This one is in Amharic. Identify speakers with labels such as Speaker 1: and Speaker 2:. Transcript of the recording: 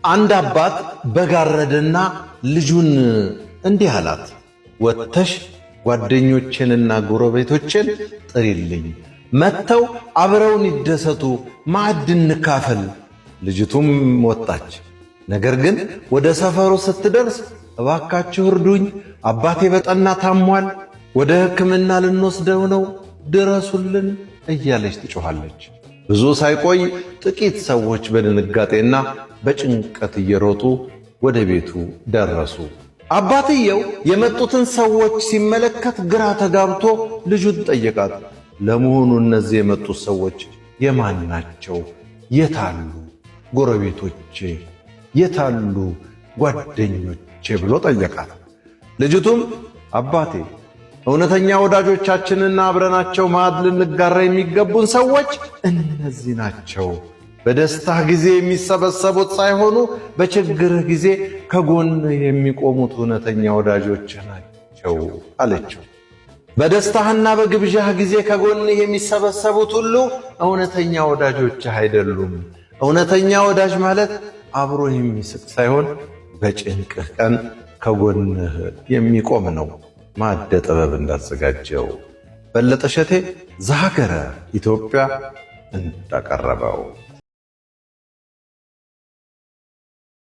Speaker 1: አንድ አባት በጋረደና ልጁን እንዲህ አላት፣ ወጥተሽ ጓደኞቼንና ጎረቤቶቼን ጥሪልኝ፣ መጥተው አብረውን ይደሰቱ፣ ማዕድ እንካፈል። ልጅቱም ወጣች። ነገር ግን ወደ ሰፈሩ ስትደርስ እባካችሁ እርዱኝ፣ አባቴ በጠና ታሟል፣ ወደ ሕክምና ልንወስደው ነው፣ ድረሱልን እያለች ትጮኻለች። ብዙ ሳይቆይ ጥቂት ሰዎች በድንጋጤና በጭንቀት እየሮጡ ወደ ቤቱ ደረሱ። አባትየው የመጡትን ሰዎች ሲመለከት ግራ ተጋብቶ ልጁን ጠየቃት። ለመሆኑ እነዚህ የመጡት ሰዎች የማን ናቸው? የታሉ ጎረቤቶቼ? የታሉ ጓደኞቼ ብሎ ጠየቃት። ልጅቱም አባቴ እውነተኛ ወዳጆቻችንና አብረናቸው ማዕድ ልንጋራ የሚገቡን ሰዎች እነዚህ ናቸው። በደስታህ ጊዜ የሚሰበሰቡት ሳይሆኑ በችግርህ ጊዜ ከጎንህ የሚቆሙት እውነተኛ ወዳጆችህ ናቸው አለችው። በደስታህና በግብዣህ ጊዜ ከጎንህ የሚሰበሰቡት ሁሉ እውነተኛ ወዳጆችህ አይደሉም። እውነተኛ ወዳጅ ማለት አብሮ የሚስቅ ሳይሆን በጭንቅህ ቀን ከጎንህ የሚቆም ነው። ማዕደ ጥበብ እንዳዘጋጀው በለጠ ሸቴ ዘሀገረ ኢትዮጵያ እንዳቀረበው